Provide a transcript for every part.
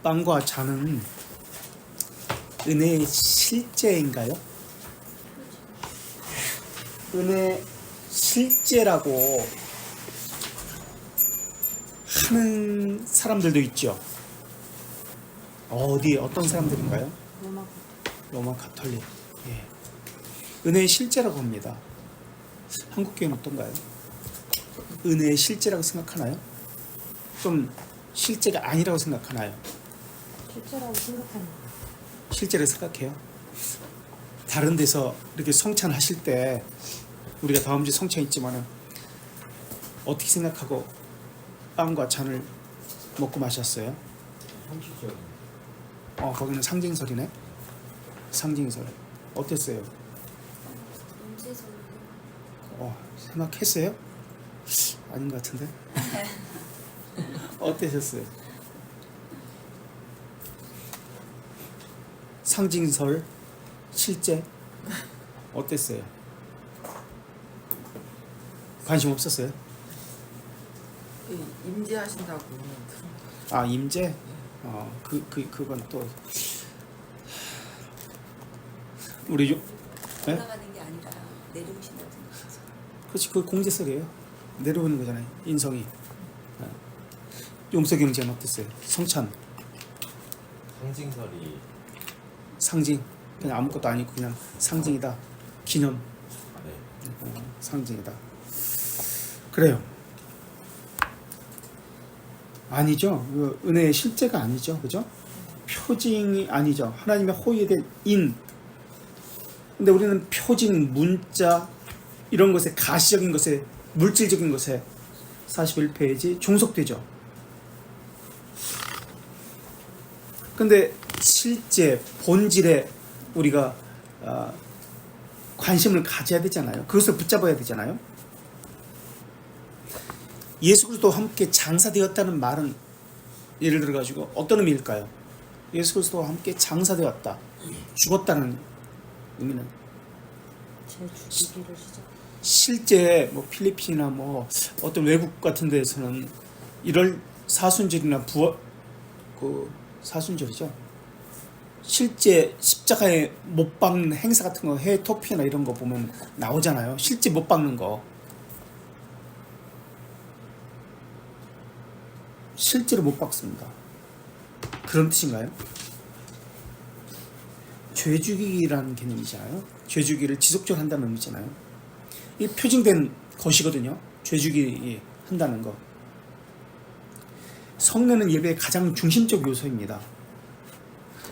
빵과 잔은 은혜의 실제인가요? 은혜 실제라고 하는 사람들도 있죠. 어떤 사람들인가요? 로마 가톨릭. 예. 은혜의 실제라고 합니다. 한국교회는 어떤가요? 은혜의 실제라고 생각하나요? 좀 실제가 아니라고 생각하나요? 실제라고 생각합니다. 실제로 생각해요. 다른 데서 이렇게 성찬하실 때 우리가 다음 주에 성찬 있지만은 어떻게 생각하고 빵과 잔을 먹고 마셨어요? 상식적인. 거기는 상징설이네. 상징설. 어땠어요? 생각했어요? 아닌 것 같은데. 어떠셨어요? 상징설, 실제 어땠어요? 관심 없었어요? 임재하신다고. 임재? 그건 또 우리 네? 올라가는 게 아니라 내려오신다는 거죠. 그렇지, 그 공제설이에요. 내려오는 거잖아요. 인성이. 용서경제는 어땠어요? 성찬 상징설이. 상징, 그냥 아무것도 아니고 그냥 상징이다. 기념. 네. 상징이다. 그래요. 아니죠. 은혜의 실제가 아니죠. 그죠? 표징이 아니죠. 하나님의 호의에 대한 인. 근데 우리는 표징, 문자 이런 것에 가시적인 것에 물질적인 것에 41페이지 종속되죠. 근데 실제 본질에 우리가 관심을 가져야 되잖아요. 그것을 붙잡아야 되잖아요. 예수 그리스도와 함께 장사되었다는 말은 예를 들어 가지고 어떤 의미일까요? 예수 그리스도와 함께 장사되었다, 죽었다는 의미는 제 죽이기를 시작. 실제 필리핀이나 어떤 외국 같은 데에서는 이럴 사순절이나 사순절이죠. 실제 십자가에 못 박는 행사 같은 거 해외 토피나 이런 거 보면 나오잖아요. 실제 못 박는 거. 실제로 못 박습니다. 그런 뜻인가요? 죄 죽이기라는 개념이잖아요. 죄 죽이기를 지속적으로 한다는 의미잖아요. 이 표징된 것이거든요. 죄 죽이기 한다는 거. 성례는 예배의 가장 중심적 요소입니다.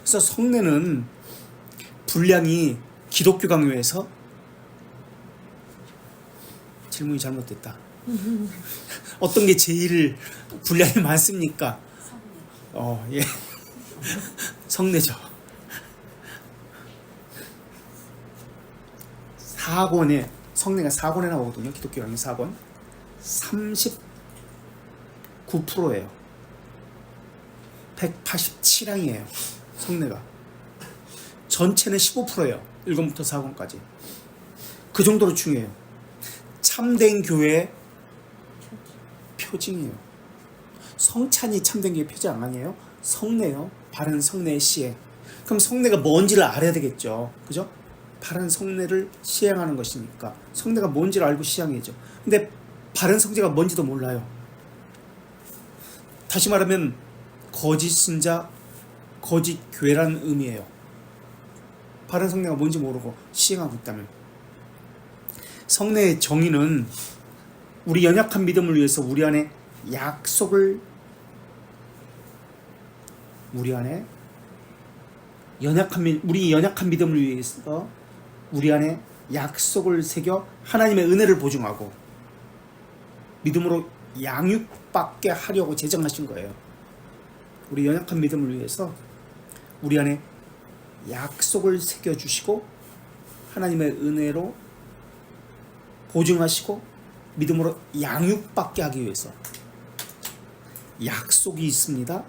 그래서 성례는 분량이 기독교 강요에서 질문이 잘못됐다. 어떤 게 제일 분량이 많습니까? 성례. 예. 성례죠. 4권에 성례가 4권에 나오거든요. 기독교 강요 4권. 39%예요. 187항이에요. 성례가. 전체는 15%예요. 1권부터 4권까지. 그 정도로 중요해요. 참된 교회의 표징이에요. 성찬이 참된 교회의 표징 아니에요? 성례요. 바른 성례의 시행. 그럼 성례가 뭔지를 알아야 되겠죠. 그죠? 바른 성례를 시행하는 것이니까 성례가 뭔지를 알고 시행해야죠. 근데 바른 성례가 뭔지도 몰라요. 다시 말하면 거짓 신자, 거짓 교회라는 의미예요. 바른 성례가 뭔지 모르고 시행하고 있다면. 성례의 정의는 우리 연약한 믿음을 위해서 우리 안에 연약한 믿음을 위해서 우리 안에 약속을 새겨 하나님의 은혜를 보증하고 믿음으로 양육받게 하려고 제정하신 거예요. 우리 연약한 믿음을 위해서 우리 안에 약속을 새겨주시고 하나님의 은혜로 보증하시고 믿음으로 양육받게 하기 위해서 약속이 있습니다.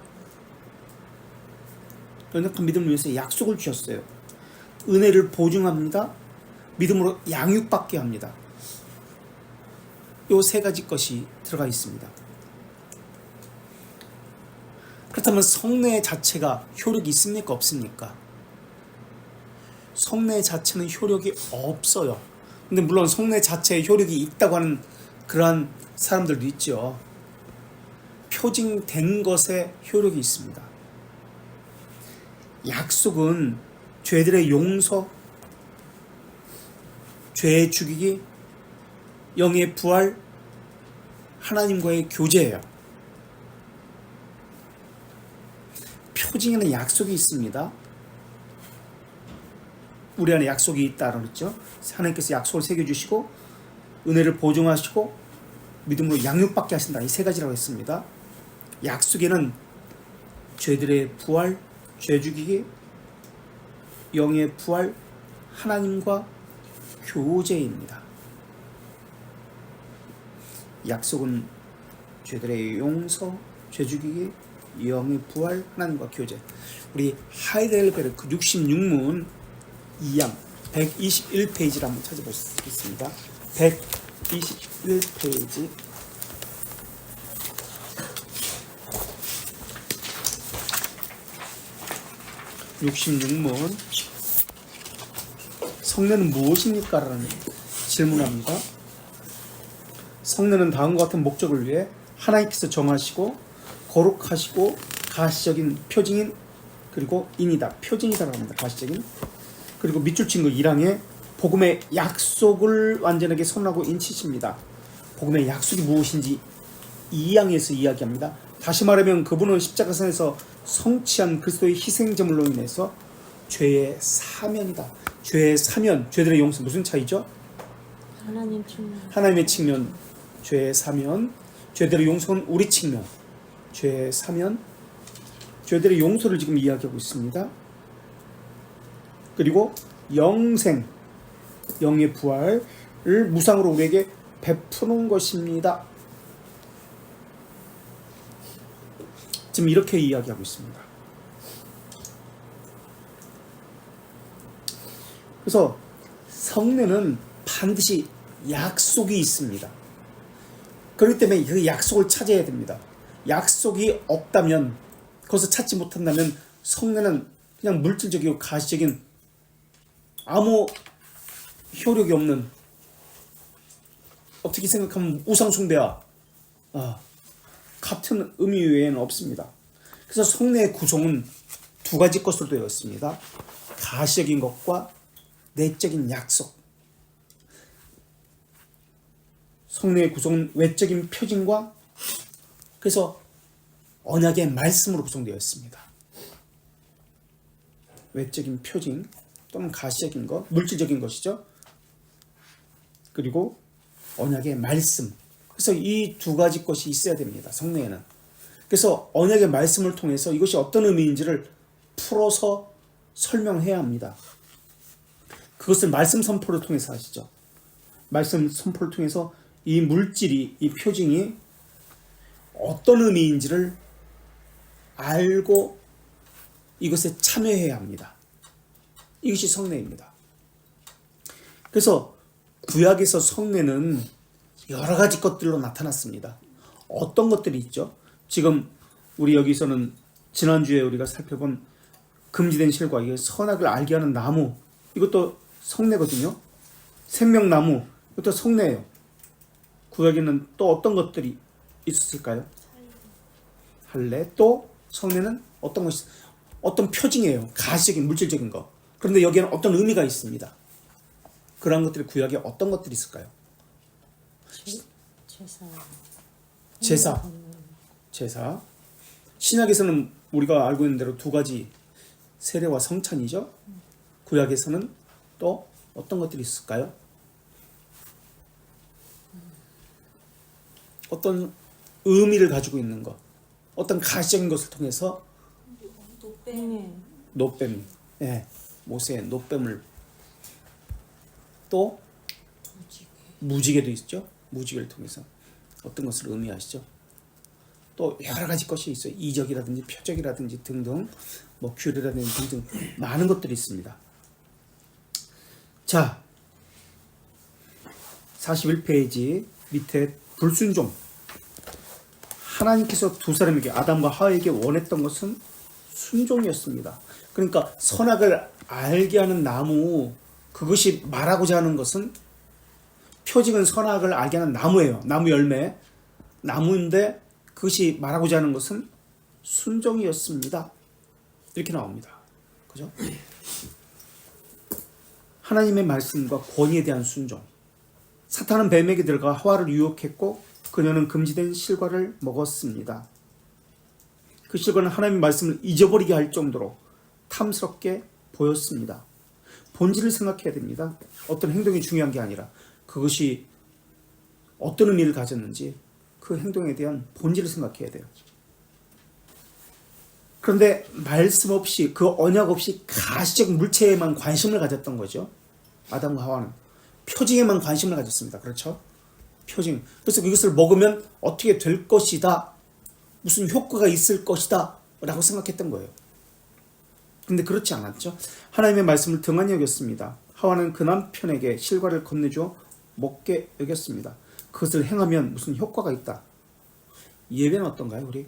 연약한 믿음을 위해서 약속을 주셨어요. 은혜를 보증합니다. 믿음으로 양육받게 합니다. 요 세 가지 것이 들어가 있습니다. 그렇다면 성례 자체가 효력이 있습니까? 없습니까? 성례 자체는 효력이 없어요. 근데 물론 성례 자체에 효력이 있다고 하는 그러한 사람들도 있죠. 표징된 것에 효력이 있습니다. 약속은 죄들의 용서, 죄의 죽이기, 영의 부활, 하나님과의 교제예요. 표징에는 약속이 있습니다. 우리 안에 약속이 있다고 그랬죠. 하나님께서 약속을 새겨주시고 은혜를 보증하시고 믿음으로 양육받게 하신다. 이 세 가지라고 했습니다. 약속에는 죄들의 부활, 죄 죽이기, 영의 부활, 하나님과 교제입니다. 약속은 죄들의 용서, 죄 죽이기, 영의 부활, 하나님과 교제. 우리 하이델베르크 66문 2양 121페이지를 한번 찾아보겠습니다. 121페이지. (66문) 성례는 무엇입니까? 라는 질문합니다. 성례는 다음과 같은 목적을 위해 하나님께서 정하시고 거룩하시고 가시적인 표징인 그리고 인이다. 표징이다라고 합니다. 가시적인. 그리고 밑줄 친 거 1항에 복음의 약속을 완전하게 선하고 인치십니다. 복음의 약속이 무엇인지 2항에서 이야기합니다. 다시 말하면 그분은 십자가상에서 성취한 그리스도의 희생제물로 인해서 죄의 사면이다. 죄의 사면, 죄들의 용서 무슨 차이죠? 하나님 측면. 하나님의 측면, 죄의 사면, 죄들의 용서는 우리 측면, 죄의 사면, 죄들의 용서를 지금 이야기하고 있습니다. 그리고 영생, 영의 부활을 무상으로 우리에게 베푸는 것입니다. 지금 이렇게 이야기하고 있습니다. 그래서 성례는 반드시 약속이 있습니다. 그렇기 때문에 그 약속을 찾아야 됩니다. 약속이 없다면, 그것을 찾지 못한다면 성례는 그냥 물질적이고 가시적인 아무 효력이 없는, 어떻게 생각하면 우상숭배와 같은 의미 외에는 없습니다. 그래서 성례의 구성은 두 가지 것으로 되어 있습니다. 가시적인 것과 내적인 약속. 성례의 구성은 외적인 표징과 그래서 언약의 말씀으로 구성되어 있습니다. 외적인 표징 또는 가시적인 것, 물질적인 것이죠. 그리고 언약의 말씀. 그래서 이 두 가지 것이 있어야 됩니다. 성례에는. 그래서 언약의 말씀을 통해서 이것이 어떤 의미인지를 풀어서 설명해야 합니다. 그것을 말씀 선포를 통해서 하시죠. 말씀 선포를 통해서 이 물질이, 이 표징이 어떤 의미인지를 알고 이것에 참여해야 합니다. 이것이 성례입니다. 그래서 구약에서 성례는 여러 가지 것들로 나타났습니다. 어떤 것들이 있죠? 지금 우리 여기서는 지난주에 우리가 살펴본 금지된 실과 이 선악을 알게 하는 나무, 이것도 성례거든요. 생명나무, 이것도 성례예요. 구약에는 또 어떤 것들이 있었을까요? 할례. 또 성례는 어떤 것이, 어떤 표징이에요. 가시적인 물질적인 거. 그런데 여기에는 어떤 의미가 있습니다. 그러한 것들이 구약에 어떤 것들이 있을까요? 제사. 신약에서는 우리가 알고 있는 대로 두 가지, 세례와 성찬이죠. 구약에서는 또 어떤 것들이 있을까요? 어떤 의미를 가지고 있는 것, 어떤 가시적인 것을 통해서 노뱀, 예, 모세의 노뱀을, 또 무지개도 있죠. 무지개를 통해서 어떤 것을 의미하시죠. 또 여러 가지 것이 있어요. 이적이라든지 표적이라든지 등등, 뭐 규례라든지 등등 많은 것들이 있습니다. 자, 41페이지 밑에 불순종, 하나님께서 두 사람에게 아담과 하와에게 원했던 것은 순종이었습니다. 그러니까 선악을 알게 하는 나무, 그것이 말하고자 하는 것은, 표징은 선악을 알게 하는 나무예요. 나무 열매, 나무인데 그것이 말하고자 하는 것은 순종이었습니다. 이렇게 나옵니다. 그죠? 하나님의 말씀과 권위에 대한 순종. 사탄은 뱀에게 들어가 하와를 유혹했고 그녀는 금지된 실과를 먹었습니다. 그 실과는 하나님의 말씀을 잊어버리게 할 정도로 탐스럽게 보였습니다. 본질을 생각해야 됩니다. 어떤 행동이 중요한 게 아니라 그것이 어떤 의미를 가졌는지 그 행동에 대한 본질을 생각해야 돼요. 그런데 말씀 없이, 그 언약 없이 가시적 물체에만 관심을 가졌던 거죠. 아담과 하와는 표징에만 관심을 가졌습니다. 그렇죠? 표징. 그래서 이것을 먹으면 어떻게 될 것이다, 무슨 효과가 있을 것이다 라고 생각했던 거예요. 근데 그렇지 않았죠. 하나님의 말씀을 등한히 여겼습니다. 하와는 그 남편에게 실과를 건네주어 먹게 여겼습니다. 그것을 행하면 무슨 효과가 있다. 예배는 어떤가요, 우리?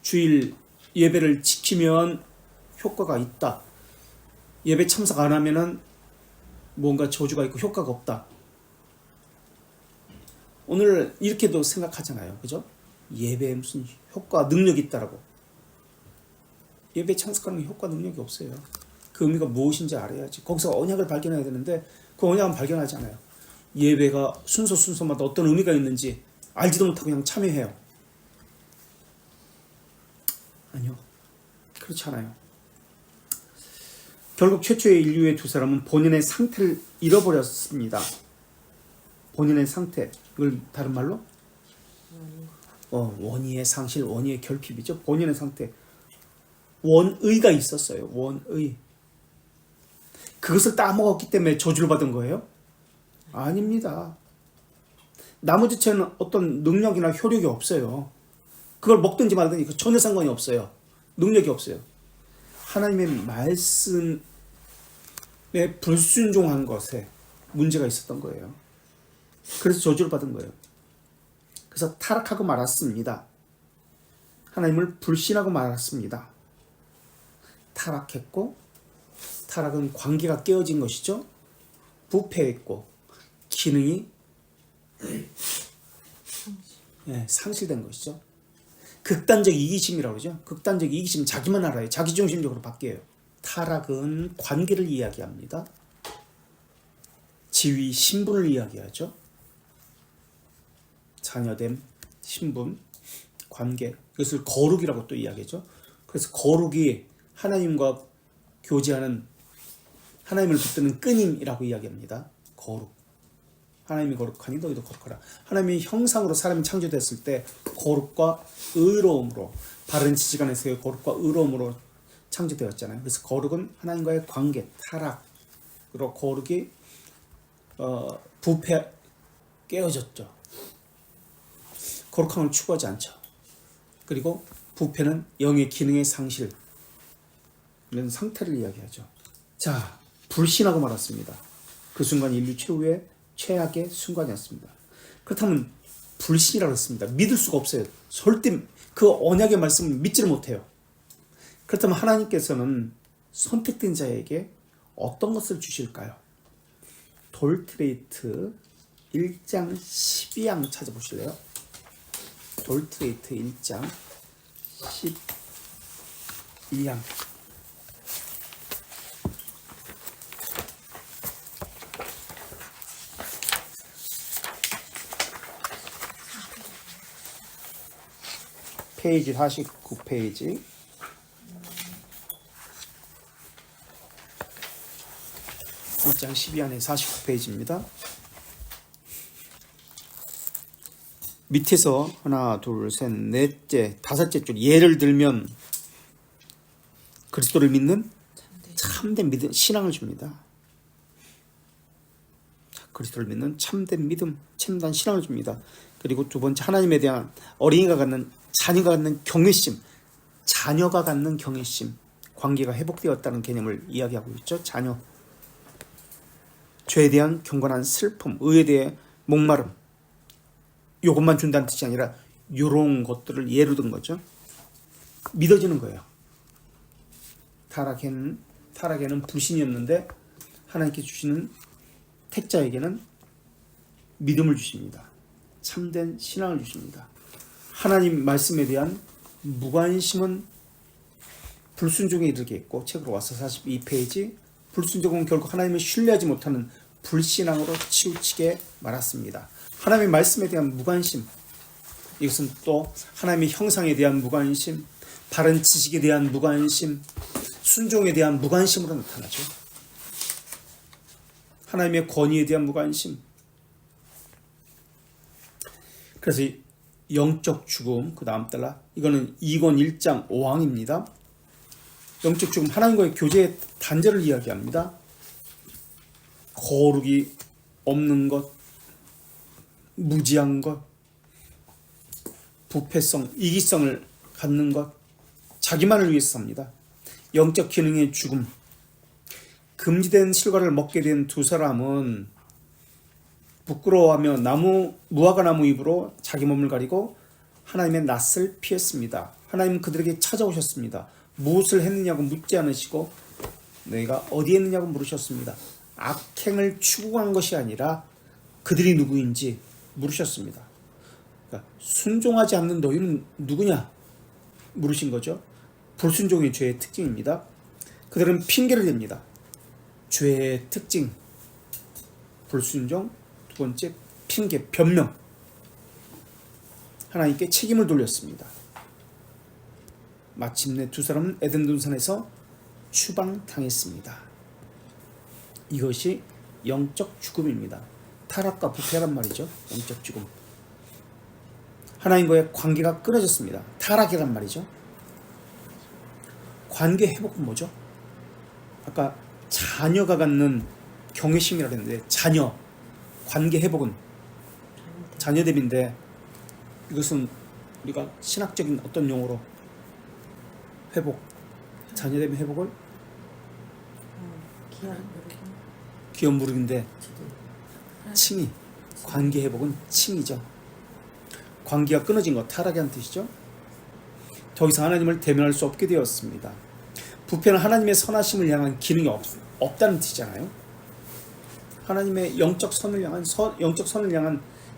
주일 예배를 지키면 효과가 있다. 예배 참석 안 하면은 뭔가 저주가 있고 효과가 없다. 오늘 이렇게도 생각하잖아요. 그죠? 예배에 무슨 효과, 능력이 있다라고. 예배 참석하는 게 효과, 능력이 없어요. 그 의미가 무엇인지 알아야지. 거기서 언약을 발견해야 되는데 그 언약은 발견하지 않아요. 예배가 순서마다 어떤 의미가 있는지 알지도 못하고 그냥 참여해요. 아니요. 그렇지 않아요. 결국 최초의 인류의 두 사람은 본인의 상태를 잃어버렸습니다. 본인의 상태. 이걸 다른 말로? 원의의 상실, 원의의 결핍이죠. 본인의 상태. 원의가 있었어요. 원의. 그것을 따먹었기 때문에 저주를 받은 거예요? 아닙니다. 나무 자체는 어떤 능력이나 효력이 없어요. 그걸 먹든지 말든지 전혀 상관이 없어요. 능력이 없어요. 하나님의 말씀에 불순종한 것에 문제가 있었던 거예요. 그래서 저주를 받은 거예요. 그래서 타락하고 말았습니다. 하나님을 불신하고 말았습니다. 타락했고, 타락은 관계가 깨어진 것이죠. 부패했고 기능이 상실된 것이죠. 극단적 이기심이라고 그러죠. 극단적 이기심, 자기만 알아요. 자기중심적으로 바뀌어요. 타락은 관계를 이야기합니다. 지위, 신분을 이야기하죠. 자녀됨, 신분, 관계. 그것을 거룩이라고 또 이야기하죠. 그래서 거룩이 하나님과 교제하는, 하나님을 붙드는 끈임이라고 이야기합니다. 거룩. 하나님이 거룩하니 너희도 거룩하라. 하나님의 형상으로 사람이 창조됐을 때 거룩과 의로움으로, 바른 지지간에서의 거룩과 의로움으로 창조되었잖아요. 그래서 거룩은 하나님과의 관계, 타락으로 거룩이 부패, 깨어졌죠. 거룩함을 추구하지 않죠. 그리고 부패는 영의 기능의 상실, 이런 상태를 이야기하죠. 자, 불신하고 말았습니다. 그 순간 인류 최후의 최악의 순간이었습니다. 그렇다면 불신이라고 했습니다. 믿을 수가 없어요. 절대 그 언약의 말씀을 믿지를 못해요. 그렇다면 하나님께서는 선택된 자에게 어떤 것을 주실까요? 돌트레이트 1장 12항 찾아보실래요? 돌트레이트 1장 12항. 페이지 49페이지. 일장 12안에 49페이지입니다. 밑에서 하나, 둘, 셋, 넷째, 다섯째 줄, 예를 들면 그리스도를 믿는 참된 믿음, 신앙을 줍니다. 그리스도를 믿는 참된 믿음, 참된 신앙을 줍니다. 그리고 두 번째, 하나님에 대한 어린이가 갖는, 자녀가 갖는 경외심, 자녀가 갖는 경외심, 관계가 회복되었다는 개념을 이야기하고 있죠. 자녀. 죄에 대한 경건한 슬픔, 의에 대해 목마름, 이것만 준다는 뜻이 아니라 요런 것들을 예로 든 거죠. 믿어지는 거예요. 타락에는 불신이었는데 하나님께 주시는 택자에게는 믿음을 주십니다. 참된 신앙을 주십니다. 하나님 말씀에 대한 무관심은 불순종에 이르게 있고, 책으로 와서 42페이지, 불순종은 결국 하나님을 신뢰하지 못하는 불신앙으로 치우치게 말았습니다. 하나님의 말씀에 대한 무관심, 이것은 또 하나님의 형상에 대한 무관심, 바른 지식에 대한 무관심, 순종에 대한 무관심으로 나타나죠. 하나님의 권위에 대한 무관심. 그래서 영적 죽음, 그 다음 달라, 이거는 2권 1장 5항입니다. 영적 죽음, 하나님과의 교제의 단절을 이야기합니다. 거룩이 없는 것, 무지한 것, 부패성, 이기성을 갖는 것, 자기만을 위해서 삽니다. 영적 기능의 죽음. 금지된 실과를 먹게 된 두 사람은 부끄러워하며 무화과 나무 잎으로 자기 몸을 가리고 하나님의 낯을 피했습니다. 하나님은 그들에게 찾아오셨습니다. 무엇을 했느냐고 묻지 않으시고 너희가 어디에 있느냐고 물으셨습니다. 악행을 추구한 것이 아니라 그들이 누구인지 물으셨습니다. 그러니까 순종하지 않는 너희는 누구냐 물으신 거죠. 불순종이 죄의 특징입니다. 그들은 핑계를 댑니다. 죄의 특징, 불순종. 두 번째, 핑계, 변명. 하나님께 책임을 돌렸습니다. 마침내 두 사람은 에덴 동산에서 추방당했습니다. 이것이 영적 죽음입니다. 타락과 부패란 말이죠. 영적 죽음. 하나님과의 관계가 끊어졌습니다. 타락이란 말이죠. 관계 회복은 뭐죠? 아까 자녀가 갖는 경외심이라고 했는데, 자녀, 관계 회복은 자녀됨인데, 이것은 우리가 신학적인 어떤 용어로 회복, 자녀됨의 회복을 기업 무릎인데, 칭의, 관계 회복은 칭의죠. 관계가 끊어진 것, 타락이라는 뜻이죠. 더 이상 하나님을 대면할 수 없게 되었습니다. 부패는 하나님의 선하심을 향한 기능이 없다는 뜻이잖아요. 하나님의 영적 선을 향한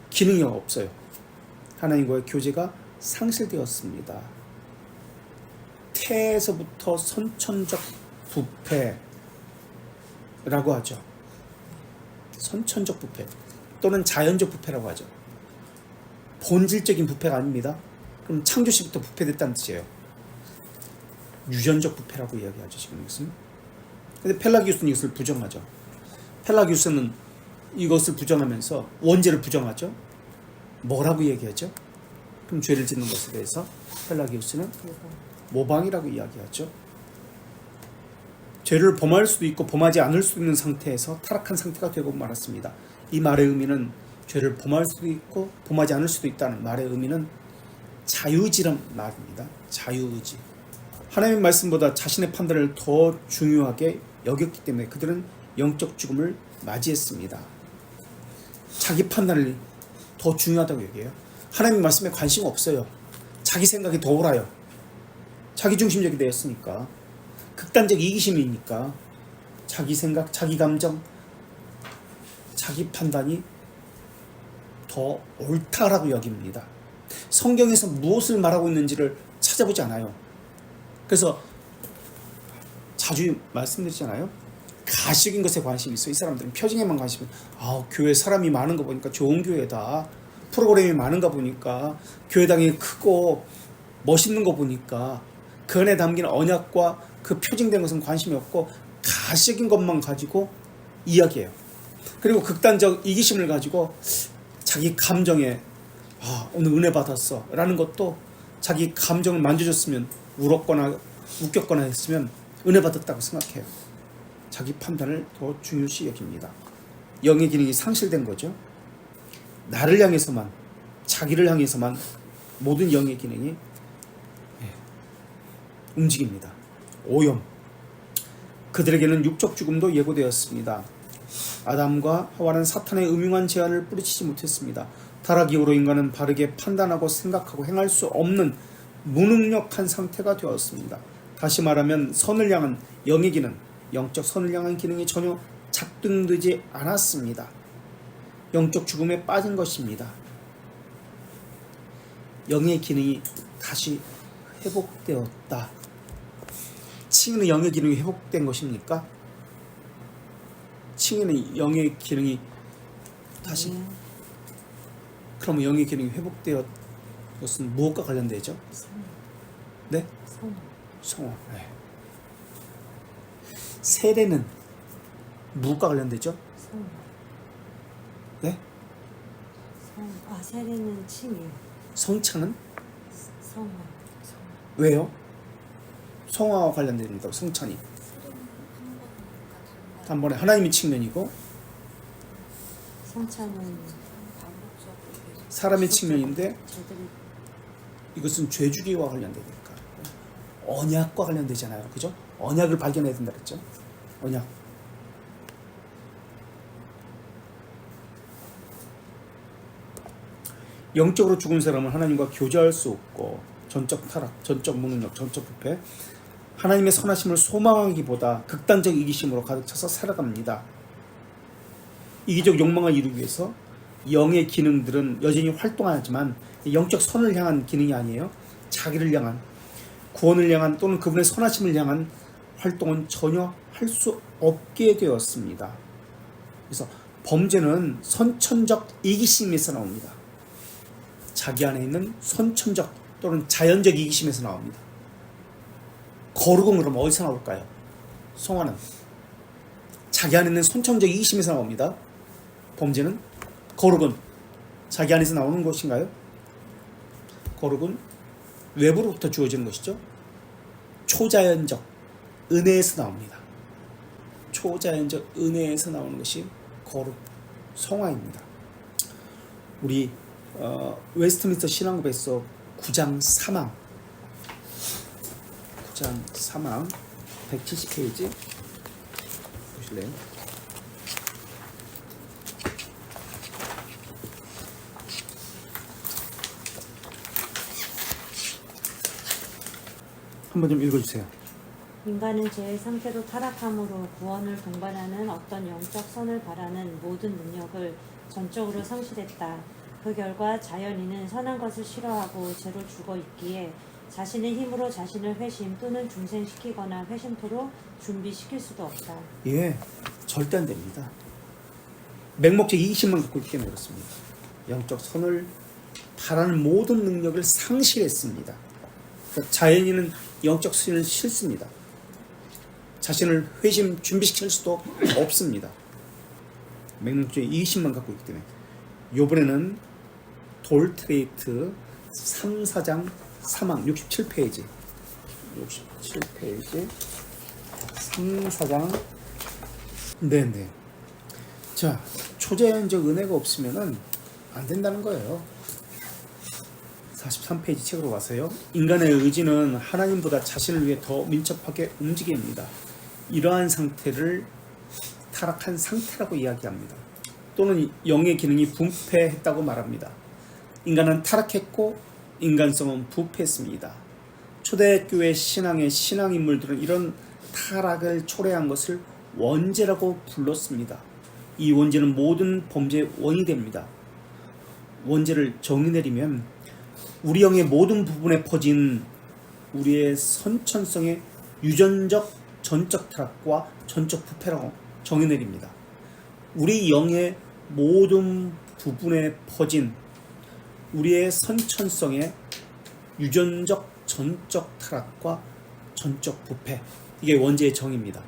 기능이 없어요. 하나님과의 교제가 상실되었습니다. 태에서부터 선천적 부패라고 하죠. 선천적 부패 또는 자연적 부패라고 하죠. 본질적인 부패가 아닙니다. 그럼 창조시부터 부패됐다는 뜻이에요. 유전적 부패라고 이야기하죠, 지금 이것은. 근데 펠라기우스는 이것을 부정하죠. 펠라기우스는 이것을 부정하면서 원죄를 부정하죠. 뭐라고 얘기하죠? 그럼 죄를 짓는 것에 대해서 펠라기우스는 모방이라고 이야기하죠. 죄를 범할 수도 있고 범하지 않을 수도 있는 상태에서 타락한 상태가 되고 말았습니다. 이 말의 의미는 죄를 범할 수도 있고 범하지 않을 수도 있다는 말의 의미는 자유의지란 말입니다. 자유의지. 하나님의 말씀보다 자신의 판단을 더 중요하게 여겼기 때문에 그들은 영적 죽음을 맞이했습니다. 자기 판단을 더 중요하다고 얘기해요. 하나님의 말씀에 관심 없어요. 자기 생각이 더 옳아요. 자기중심적이 되었으니까. 극단적 이기심이니까 자기 생각, 자기 감정, 자기 판단이 더 옳다라고 여깁니다. 성경에서 무엇을 말하고 있는지를 찾아보지 않아요. 그래서 자주 말씀드리잖아요. 가식인 것에 관심이 있어. 이 사람들은 표징에만 관심이. 교회 사람이 많은 거 보니까 좋은 교회다. 프로그램이 많은가 보니까, 교회당이 크고 멋있는 거 보니까 그 안에 담긴 언약과 그 표징된 것은 관심이 없고 가식인 것만 가지고 이야기해요. 그리고 극단적 이기심을 가지고 자기 감정에 오늘 은혜 받았어 라는 것도 자기 감정을 만져줬으면 울었거나 웃겼거나 했으면 은혜 받았다고 생각해요. 자기 판단을 더 중요시 여깁니다. 영의 기능이 상실된 거죠. 나를 향해서만, 자기를 향해서만 모든 영의 기능이 움직입니다. 오염. 그들에게는 육적 죽음도 예고되었습니다. 아담과 하와는 사탄의 음흉한 제안을 뿌리치지 못했습니다. 타락 이후로 인간은 바르게 판단하고 생각하고 행할 수 없는 무능력한 상태가 되었습니다. 다시 말하면 선을 향한 영의 기능, 영적 선을 향한 기능이 전혀 작동되지 않았습니다. 영적 죽음에 빠진 것입니다. 영의 기능이 다시 회복되었다. 칭의는 영의 기능이 회복된 것입니까? 칭의는 영의 기능이 다시 네. 그러면 영의 기능이 회복되었 것은 무엇과 관련되죠? 네? 선. 성화. 네. 세례는 무엇과 관련되죠? 선. 네? 선. 아, 세례는 칭이요. 성찬은 성화. 왜요? 성화와 관련됩니다. 성찬이 단번에 하나님의 측면이고 성찬은 사람의 측면인데 저들이 이것은 죄주기와 관련되니까 언약과 관련되잖아요. 그죠? 언약을 발견해야 된다 그랬죠? 언약. 영적으로 죽은 사람은 하나님과 교제할 수 없고 전적 타락, 전적 무능력, 전적 부패, 하나님의 선하심을 소망하기보다 극단적 이기심으로 가득 차서 살아갑니다. 이기적 욕망을 이루기 위해서 영의 기능들은 여전히 활동하지만 영적 선을 향한 기능이 아니에요. 자기를 향한, 구원을 향한 또는 그분의 선하심을 향한 활동은 전혀 할 수 없게 되었습니다. 그래서 범죄는 선천적 이기심에서 나옵니다. 자기 안에 있는 선천적 또는 자연적 이기심에서 나옵니다. 거룩은 그럼 어디서 나올까요? 성화는 자기 안에 있는 선천적 이기심에서 나옵니다. 범죄는, 거룩은 자기 안에서 나오는 것인가요? 거룩은 외부로부터 주어지는 것이죠. 초자연적 은혜에서 나옵니다. 초자연적 은혜에서 나오는 것이 거룩, 성화입니다. 우리 웨스트민스터 신앙법에서 9장 3항 170페이지 보실래요? 한번 좀 읽어주세요. 인간은 죄의 상태로 타락함으로 구원을 동반하는 어떤 영적 선을 바라는 모든 능력을 전적으로 상실했다. 그 결과 자연인은 선한 것을 싫어하고 죄로 죽어 있기에 자신의 힘으로 자신을 회심 또는 중생시키거나 회심토록 준비시킬 수도 없다. 예, 절대 안 됩니다. 맹목적 이기심만 갖고 있기 때문에 그렇습니다. 영적 선을 바라는 모든 능력을 상실했습니다. 그러니까 자연인은 영적 선을 싫습니다. 자신을 회심 준비시킬 수도 없습니다. 맹목적 이기심만 갖고 있기 때문에. 요번에는 돌트레이트 3, 4장 3항 67페이지 3, 4장 네네. 자, 초자연적 은혜가 없으면은 안 된다는 거예요. 43페이지 책으로 가세요. 인간의 의지는 하나님보다 자신을 위해 더 민첩하게 움직입니다. 이러한 상태를 타락한 상태라고 이야기합니다. 또는 영의 기능이 분패했다고 말합니다. 인간은 타락했고 인간성은 부패했습니다. 초대교회 신앙의 신앙인물들은 이런 타락을 초래한 것을 원죄라고 불렀습니다. 이 원죄는 모든 범죄의 원인이 됩니다. 원죄를 정의 내리면 우리 영의 모든 부분에 퍼진 우리의 선천성의 유전적 전적 타락과 전적 부패라고 정의 내립니다. 우리 영의 모든 부분에 퍼진 우리의 선천성의 유전적 전적 타락과 전적 부패, 이게 원죄의 정의입니다.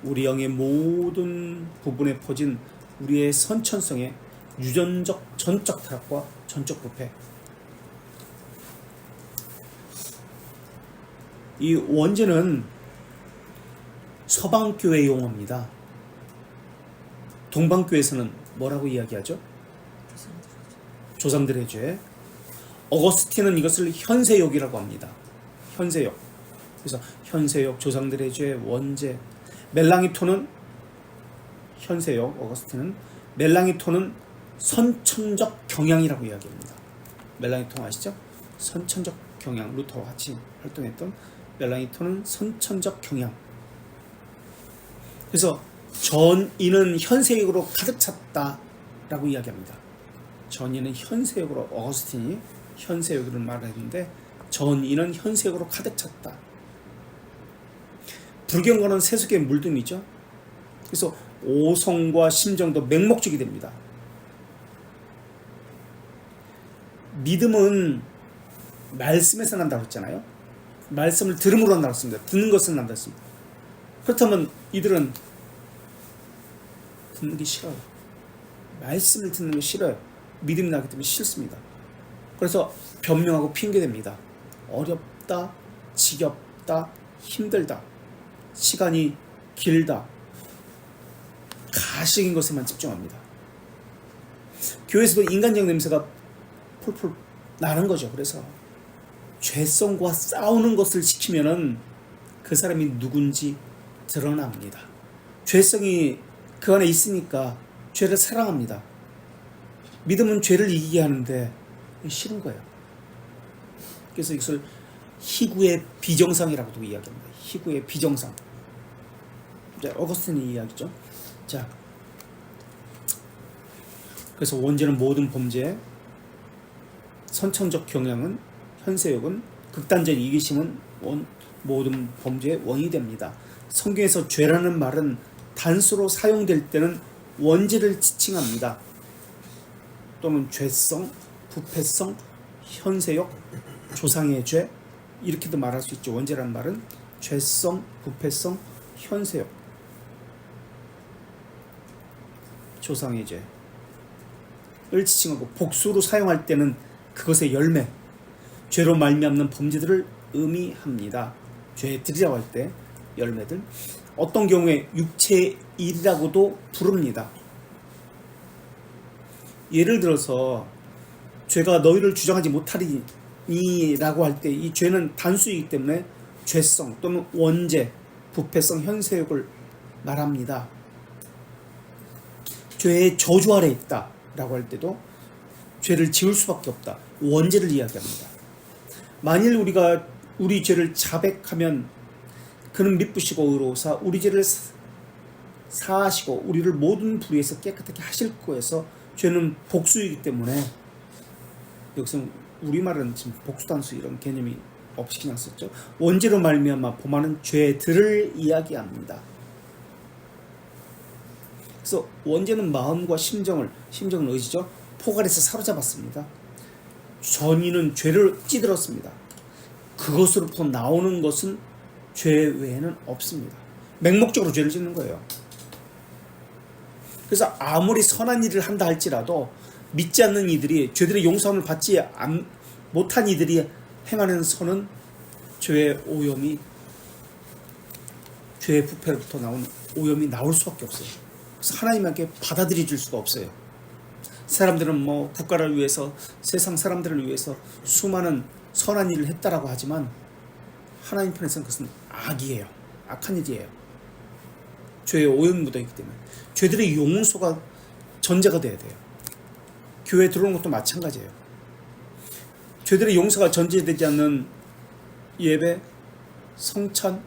우리 영의 모든 부분에 퍼진 우리의 선천성의 유전적 전적 타락과 전적 부패, 이 원죄는 서방교회 용어입니다. 동방교회에서는 뭐라고 이야기하죠? 조상들의 죄. 어거스틴은 이것을 현세욕이라고 합니다. 현세욕. 그래서 현세욕, 조상들의 죄, 원죄. 멜랑이토는 현세욕, 어거스틴은 멜랑이토는 선천적 경향이라고 이야기합니다. 멜라니톤 아시죠? 선천적 경향, 루터와 같이 활동했던 멜라니톤은 선천적 경향. 그래서 전인은 현세욕으로 가득 찼다라고 이야기합니다. 전인은 현세욕으로, 어거스틴이 현세욕을 말했는데 전인은 현세욕으로 가득 찼다. 불경건은 세속의 물dum이죠. 그래서 오성과 심정도 맹목적이 됩니다. 믿음은 말씀에서 난다고 했잖아요. 말씀을 들음으로 난다고 했습니다. 듣는 것은 난다고 했습니다. 그렇다면 이들은 듣는 게 싫어요. 말씀을 듣는 게 싫어요. 믿음이 나기 때문에 싫습니다. 그래서 변명하고 핑계댑니다. 어렵다, 지겹다, 힘들다, 시간이 길다, 가식인 것에만 집중합니다. 교회에서도 인간적 냄새가 폴폴 나는 거죠. 그래서 죄성과 싸우는 것을 지키면은 그 사람이 누군지 드러납니다. 죄성이 그 안에 있으니까 죄를 사랑합니다. 믿음은 죄를 이기게 하는데 싫은 거예요. 그래서 이것을 희구의 비정상이라고도 이야기합니다. 희구의 비정상. 어거스틴의 이야기죠. 자, 그래서 원죄는 모든 범죄, 선천적 경향은, 현세욕은, 극단적 이기심은 모든 범죄의 원인이 됩니다. 성경에서 죄라는 말은 단수로 사용될 때는 원죄를 지칭합니다. 또는 죄성, 부패성, 현세욕, 조상의 죄, 이렇게도 말할 수 있죠. 원죄라는 말은 죄성, 부패성, 현세욕, 조상의 죄를 지칭하고, 복수로 사용할 때는 그것의 열매, 죄로 말미암는 범죄들을 의미합니다. 죄들이라고 할 때 열매들, 어떤 경우에 육체의 일이라고도 부릅니다. 예를 들어서 죄가 너희를 주장하지 못하리니 라고 할 때 이 죄는 단수이기 때문에 죄성 또는 원죄, 부패성, 현세욕을 말합니다. 죄의 저주 아래 있다 라고 할 때도 죄를 지을 수밖에 없다, 원죄를 이야기합니다. 만일 우리가 우리 죄를 자백하면 그는 미쁘시고 의로우사 우리 죄를 사하시고 우리를 모든 불의에서 깨끗하게 하실 거에서, 죄는 복수이기 때문에, 여기서 우리말은 지금 복수단수 이런 개념이 없이 그냥 썼죠. 원죄로 말미암아 범하는 죄들을 이야기합니다. 그래서 원죄는 마음과 심정은 의지죠. 포괄해서 사로잡았습니다. 전인은 죄를 찌들었습니다. 그것으로부터 나오는 것은 죄 외에는 없습니다. 맹목적으로 죄를 짓는 거예요. 그래서 아무리 선한 일을 한다 할지라도 믿지 않는 이들이, 죄들의 용서함을 받지 못한 이들이 행하는 선은 죄의 오염이, 죄의 부패로부터 나오는 오염이 나올 수밖에 없어요. 그래서 하나님에게 받아들여 줄 수가 없어요. 사람들은 뭐 국가를 위해서, 세상 사람들을 위해서 수많은 선한 일을 했다라고 하지만 하나님 편에서는 그것은 악이에요. 악한 일이에요. 죄의 오염이 묻어있기 때문에 죄들의 용서가 전제가 돼야 돼요. 교회에 들어오는 것도 마찬가지예요. 죄들의 용서가 전제되지 않는 예배, 성찬,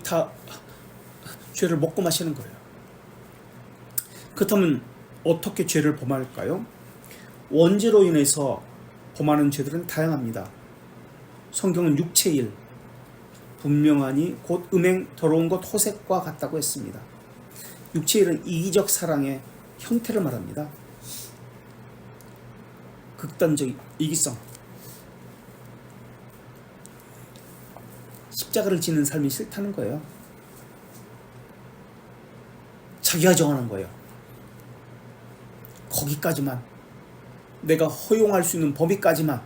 다 죄를 먹고 마시는 거예요. 그렇다면 어떻게 죄를 범할까요? 원죄로 인해서 범하는 죄들은 다양합니다. 성경은 육체의 일, 분명하니 곧 음행, 더러운 것, 호색과 같다고 했습니다. 육체의 일은 이기적 사랑의 형태를 말합니다. 극단적 이기성, 십자가를 지는 삶이 싫다는 거예요. 자기가 정하는 거예요. 거기까지만, 내가 허용할 수 있는 범위까지만.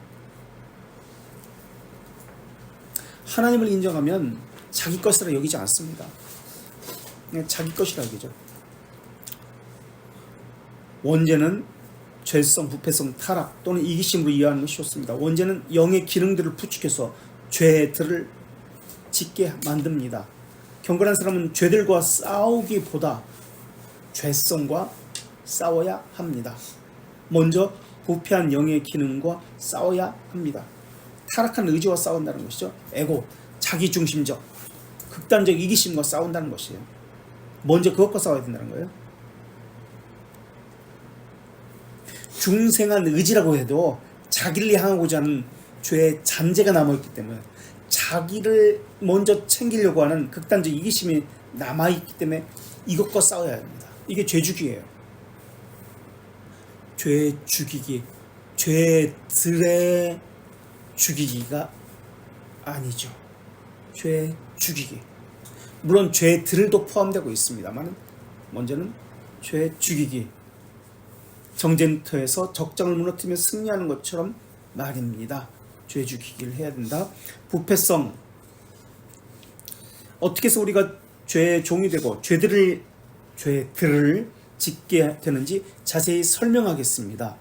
하나님을 인정하면 자기 것이라 여기지 않습니다. 그냥 자기 것이라 여기죠. 원죄는 죄성, 부패성, 타락 또는 이기심으로 이해하는 것이 좋습니다. 원죄는 영의 기능들을 부추겨서 죄들을 짓게 만듭니다. 경건한 사람은 죄들과 싸우기보다 죄성과 싸워야 합니다. 먼저 부패한 영의 기능과 싸워야 합니다. 타락한 의지와 싸운다는 것이죠. 에고, 자기중심적, 극단적 이기심과 싸운다는 것이에요. 먼저 그것과 싸워야 된다는 거예요. 중생한 의지라고 해도 자기를 향하고자 하는 죄의 잔재가 남아있기 때문에 자기를 먼저 챙기려고 하는 극단적 이기심이 남아있기 때문에 이것과 싸워야 합니다. 이게 죄죽이에요. 죄 죽이기, 죄들의 죽이기가 아니죠. 죄 죽이기. 물론 죄들도 포함되고 있습니다만 먼저는 죄 죽이기. 정쟁터에서 적장을 무너뜨리며 승리하는 것처럼 말입니다. 죄 죽이기를 해야 된다. 부패성. 어떻게 해서 우리가 죄의 종이 되고 죄들을 짓게 되는지 자세히 설명하겠습니다.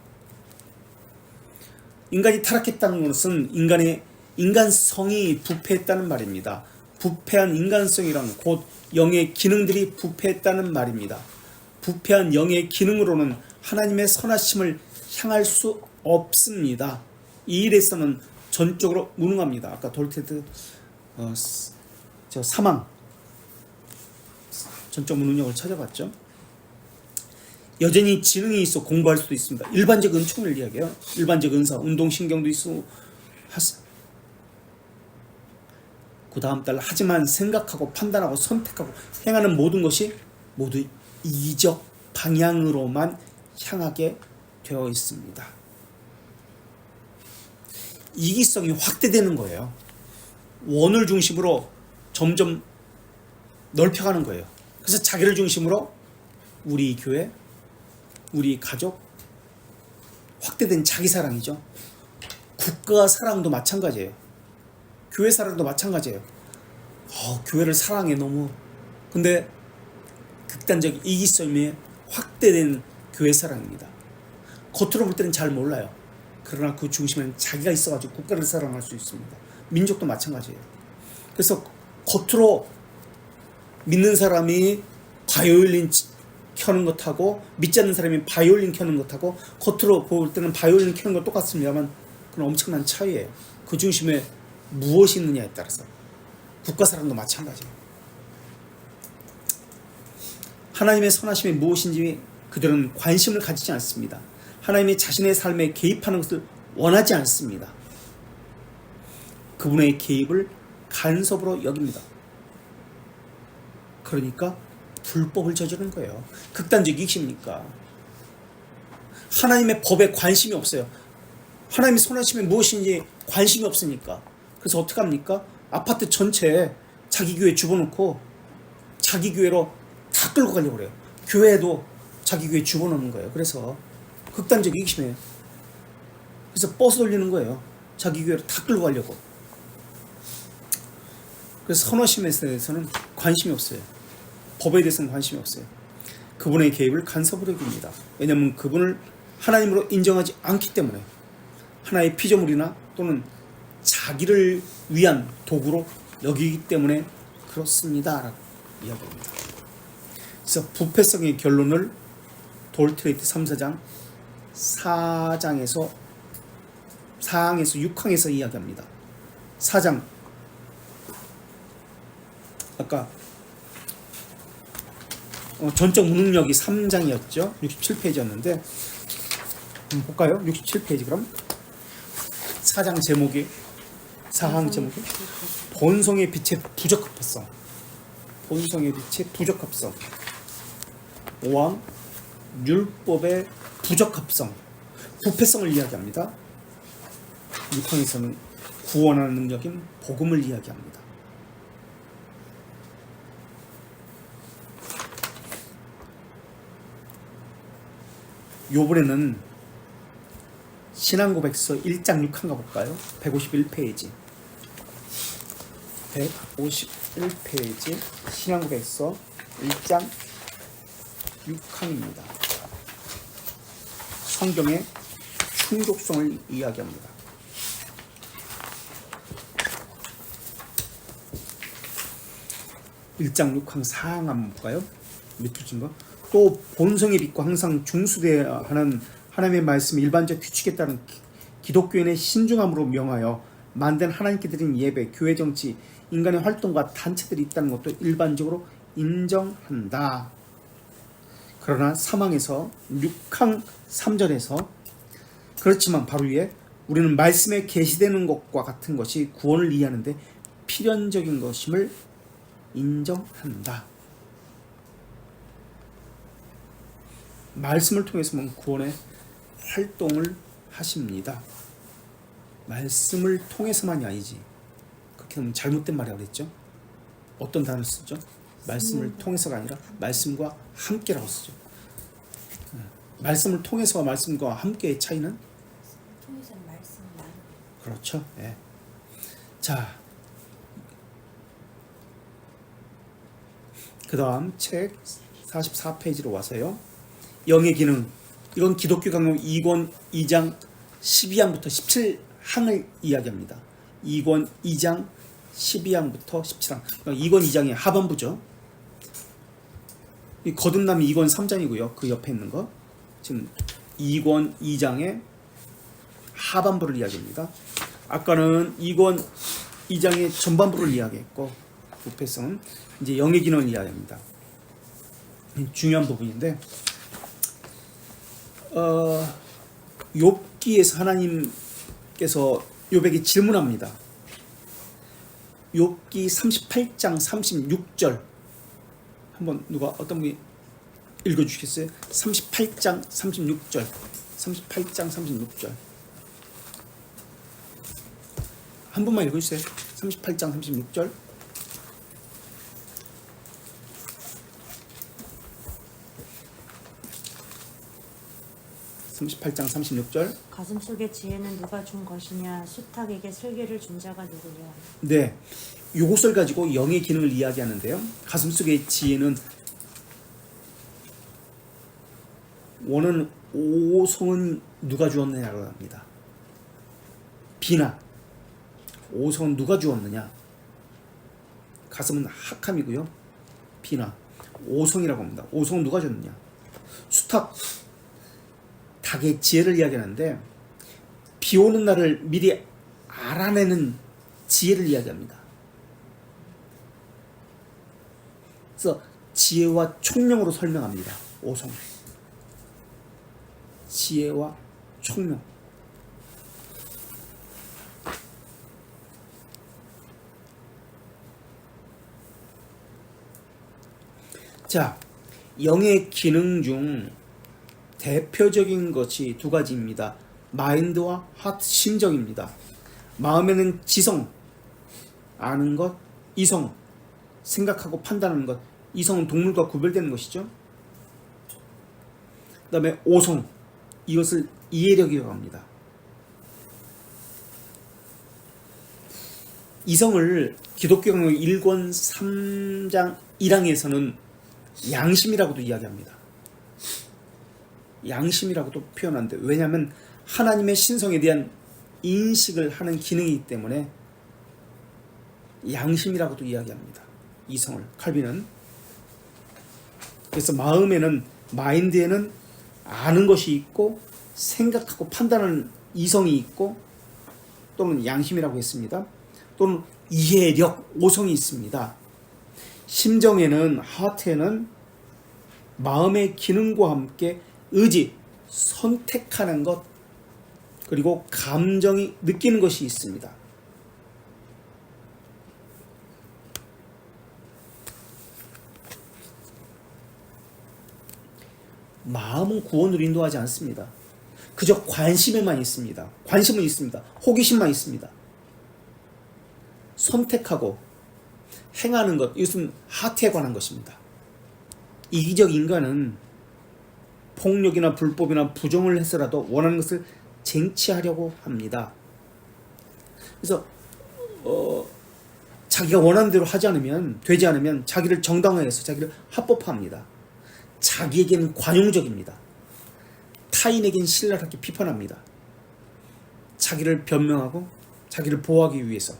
인간이 타락했다는 것은 인간성이 부패했다는 말입니다. 부패한 인간성이란 곧 영의 기능들이 부패했다는 말입니다. 부패한 영의 기능으로는 하나님의 선하심을 향할 수 없습니다. 이 일에서는 전적으로 무능합니다. 아까 돌테드 사망 전적 무능력을 찾아봤죠. 여전히 지능이 있어 공부할 수도 있습니다. 일반적 은총을 이야기해요. 일반적 은사, 운동신경도 있고 그 다음 달 하지만 생각하고 판단하고 선택하고 행하는 모든 것이 모두 이적 방향으로만 향하게 되어 있습니다. 이기성이 확대되는 거예요. 원을 중심으로 점점 넓혀가는 거예요. 그래서 자기를 중심으로 우리 교회, 우리 가족, 확대된 자기 사랑이죠. 국가 사랑도 마찬가지예요. 교회 사랑도 마찬가지예요. 교회를 사랑해 너무. 근데 극단적 이기성이 확대된 교회 사랑입니다. 겉으로 볼 때는 잘 몰라요. 그러나 그 중심에는 자기가 있어가지고 국가를 사랑할 수 있습니다. 민족도 마찬가지예요. 그래서 겉으로 믿는 사람이 바이올린 켜는 것하고 믿지 않는 사람이 바이올린 켜는 것하고 겉으로 볼 때는 바이올린 켜는 것 똑같습니다만 그건 엄청난 차이예요. 그 중심에 무엇이 있느냐에 따라서. 국가 사랑도 마찬가지예요. 하나님의 선하심이 무엇인지 그들은 관심을 가지지 않습니다. 하나님이 자신의 삶에 개입하는 것을 원하지 않습니다. 그분의 개입을 간섭으로 여깁니다. 그러니까 불법을 저지르는 거예요. 극단적 이익입니까? 하나님의 법에 관심이 없어요. 하나님의 선하심이 무엇인지 관심이 없으니까. 그래서 어떻게 합니까? 아파트 전체에 자기 교회 집어넣고 자기 교회로 다 끌고 가려고 그래요. 교회도 자기 교회 집어넣는 거예요. 그래서 극단적 이익심이에요. 그래서 버스 돌리는 거예요. 자기 교회로 다 끌고 가려고. 그래서 선하심에 대해서는 관심이 없어요. 법에 대해서는 관심이 없어요. 그분의 개입을 간섭으로 여깁니다. 왜냐하면 그분을 하나님으로 인정하지 않기 때문에 하나의 피조물이나 또는 자기를 위한 도구로 여기기 때문에 그렇습니다. 라고 이야기합니다. 그래서 부패성의 결론을 돌트레이트 3, 4장 4장에서 6항에서 이야기합니다. 4장 아까 전적 무능력이 3장이었죠. 67페이지였는데 볼까요? 67페이지 그럼 4장 제목이 4항 제목이 본성의 빛의 부적합성. 본성의 빛의 부적합성. 5항 율법의 부적합성. 부패성을 이야기합니다. 6항에서는 구원하는 능력인 복음을 이야기합니다. 요번에는 신앙고백서 1장 6항 가볼까요? 151페이지 151페이지 신앙고백서 1장 6항입니다. 성경의 충족성을 이야기합니다. (1장 6항 4항) 한번 볼까요? 밑줄 친 거. 또 본성에 비고 항상 중수되어야 하는 하나님의 말씀 일반적 규칙에 따른 기독교인의 신중함으로 명하여 만든 하나님께 드린 예배, 교회 정치, 인간의 활동과 단체들이 있다는 것도 일반적으로 인정한다. 그러나 사망에서 6항 3절에서 그렇지만 바로 위에 우리는 말씀에 계시되는 것과 같은 것이 구원을 이해하는데 필연적인 것임을 인정한다. 말씀을 통해서만 구원의 활동을 하십니다. 말씀을 통해서만이 아니지. 그렇게 하면 잘못된 말이라고 그랬죠. 어떤 단어를 쓰죠? 말씀을 통해서가 아니라 말씀과 함께라고 쓰죠. 말씀을 통해서와 말씀과 함께의 차이는? 통해서는 말씀을 나누고. 그렇죠. 예. 자, 그 다음 책 44페이지로 와서요. 영의 기능. 이건 기독교 강론 2권 2장 12항부터 17항을 이야기합니다. 2권 2장 12항부터 17항. 2권 2장의 하반부죠. 이 거듭남이 2권 3장이고요. 그 옆에 있는 거. 지금 2권 2장의 하반부를 이야기합니다. 아까는 2권 2장의 전반부를 이야기했고 부패성은 이제 영의 기능을 이야기합니다. 중요한 부분인데 욥기에서 하나님께서 욥에게 질문합니다. 욥기 38장 36절 한번 누가 어떤 분이 읽어주시겠어요? 38장 36절 38장 36절 한 번만 읽어주세요. 38장 36절 38장 36절. 가슴속의 지혜는 누가 준 것이냐 수탉에게 슬기를 준 자가 누구냐. 네, 요것을 가지고 영의 기능을 이야기하는데요. 가슴속의 지혜는 원은 오성은 누가 주었느냐고 합니다. 비나 오성은 누가 주었느냐. 가슴은 학함이고요. 비나 오성이라고 합니다. 오성은 누가 줬느냐. 수탉 닭의 지혜를 이야기하는데 비 오는 날을 미리 알아내는 지혜를 이야기합니다. 그래서 지혜와 총명으로 설명합니다. 오성. 지혜와 총명. 자, 영의 기능 중 대표적인 것이 두 가지입니다. 마인드와 하트, 심정입니다. 마음에는 지성, 아는 것, 이성, 생각하고 판단하는 것. 이성은 동물과 구별되는 것이죠. 그 다음에 오성, 이것을 이해력이라고 합니다. 이성을 기독교 강론 1권 3장 1항에서는 양심이라고도 이야기합니다. 양심이라고도 표현하는데, 왜냐하면 하나님의 신성에 대한 인식을 하는 기능이기 때문에 양심이라고도 이야기합니다. 이성을, 칼빈은. 그래서 마음에는, 마인드에는 아는 것이 있고 생각하고 판단하는 이성이 있고 또는 양심이라고 했습니다. 또는 이해력, 오성이 있습니다. 심정에는, 하트에는 마음의 기능과 함께 의지, 선택하는 것, 그리고 감정이 느끼는 것이 있습니다. 마음은 구원으로 인도하지 않습니다. 그저 관심에만 있습니다. 관심은 있습니다. 호기심만 있습니다. 선택하고 행하는 것, 이것은 하트에 관한 것입니다. 이기적 인간은 폭력이나 불법이나 부정을 해서라도 원하는 것을 쟁취하려고 합니다. 그래서 자기가 원하는 대로 하지 않으면, 되지 않으면 자기를 정당화해서 자기를 합법화합니다. 자기에게는 관용적입니다. 타인에게는 신랄하게 비판합니다. 자기를 변명하고 자기를 보호하기 위해서.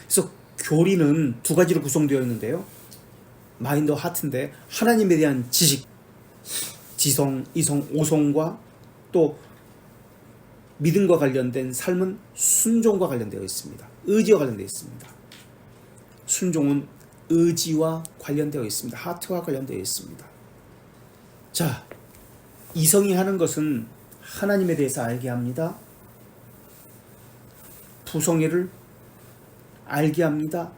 그래서 교리는 두 가지로 구성되어 있는데요. 마인드 하트인데 하나님에 대한 지식, 지성, 이성, 오성과 또 믿음과 관련된 삶은 순종과 관련되어 있습니다. 의지와 관련되어 있습니다. 순종은 의지와 관련되어 있습니다. 하트와 관련되어 있습니다. 자, 이성이 하는 것은 하나님에 대해서 알게 합니다. 부성애를 알게 합니다.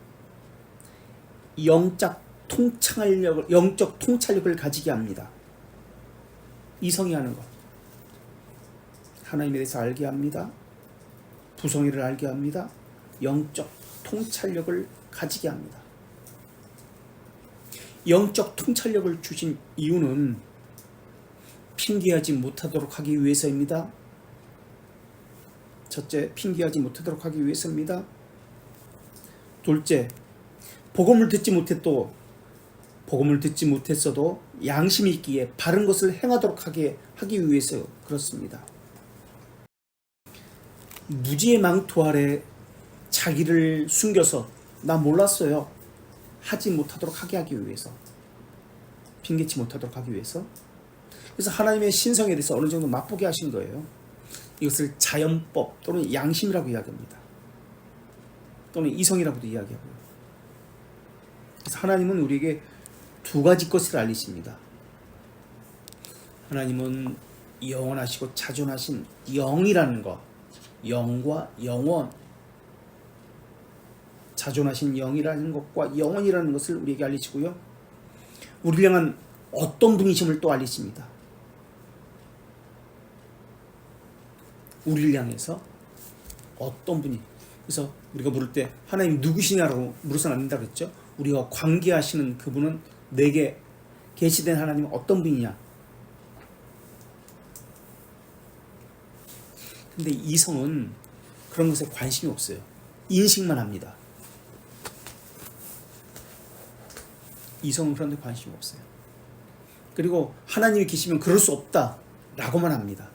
영적 통찰력을 가지게 합니다. 이성이 하는 것. 하나님에 대해서 알게 합니다. 부성애를 알게 합니다. 영적 통찰력을 가지게 합니다. 영적 통찰력을 주신 이유는 핑계하지 못하도록 하기 위해서입니다. 첫째, 핑계하지 못하도록 하기 위해서입니다. 둘째, 복음을 듣지 못했어도 양심이 있기에 바른 것을 행하도록 하기 위해서 그렇습니다. 무지의 망토 아래 자기를 숨겨서 나 몰랐어요 하지 못하도록 하기 위해서, 핑계치 못하도록 하기 위해서. 그래서 하나님의 신성에 대해서 어느 정도 맛보게 하신 거예요. 이것을 자연법 또는 양심이라고 이야기합니다. 또는 이성이라고도 이야기하고요. 그래서 하나님은 우리에게 두 가지 것을 알리십니다. 하나님은 영원하시고 자존하신 영이라는 것, 영과 영원, 자존하신 영이라는 것과 영원이라는 것을 우리에게 알리시고요. 우리를 향한 어떤 분이심을 또 알리십니다. 우리를 향해서 어떤 분이. 그래서 우리가 물을 때 하나님 누구시냐라고 물어서는 안 된다고 그랬죠. 우리가 관계하시는 그분은 내게 계시된 하나님은 어떤 분이냐. 근데 이성은 그런 것에 관심이 없어요. 인식만 합니다. 이성은 그런 데 관심이 없어요. 그리고 하나님이 계시면 그럴 수 없다 라고만 합니다.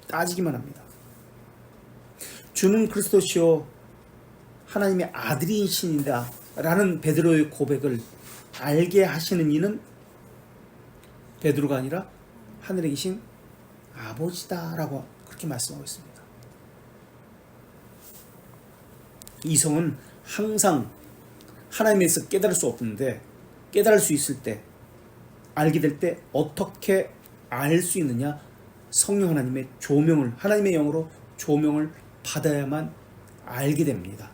따지기만 합니다. 주는 그리스도시요 하나님의 아들이신이다 라는 베드로의 고백을 알게 하시는 이는 베드로가 아니라 하늘에 계신 아버지다 라고 그렇게 말씀하고 있습니다. 이성은 항상 하나님에서 깨달을 수 없는데 깨달을 수 있을 때, 알게 될 때 어떻게 알 수 있느냐? 성령 하나님의 조명을, 하나님의 영으로 조명을 받아야만 알게 됩니다.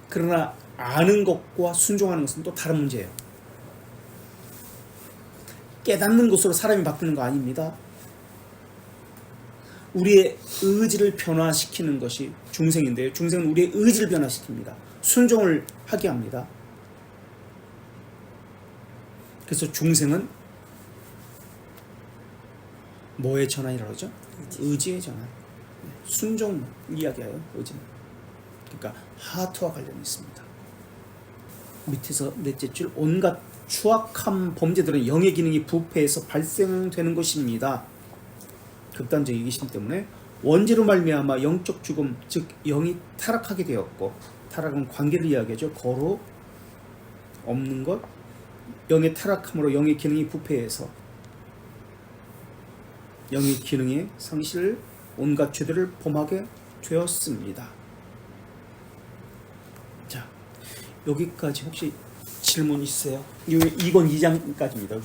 그러나 아는 것과 순종하는 것은 또 다른 문제예요. 깨닫는 것으로 사람이 바뀌는 거 아닙니다. 우리의 의지를 변화시키는 것이 중생인데요. 중생은 우리의 의지를 변화시킵니다. 순종을 하게 합니다. 그래서 중생은 뭐의 전환이라고 하죠? 의지의 전환. 순종 이야기예요. 의지는. 그러니까 하트와 관련이 있습니다. 밑에서 넷째 줄, 온갖 추악한 범죄들은 영의 기능이 부패해서 발생되는 것입니다. 극단적 이기심 때문에 원죄로 말미암아 영적 죽음, 즉 영이 타락하게 되었고, 타락은 관계를 이야기하죠. 거로 없는 것, 영의 타락함으로 영의 기능이 부패해서 영의 기능의 상실, 온갖 죄들을 범하게 되었습니다. 자, 여기까지 혹시 질문 있으세요? 이건 2장까지입니다.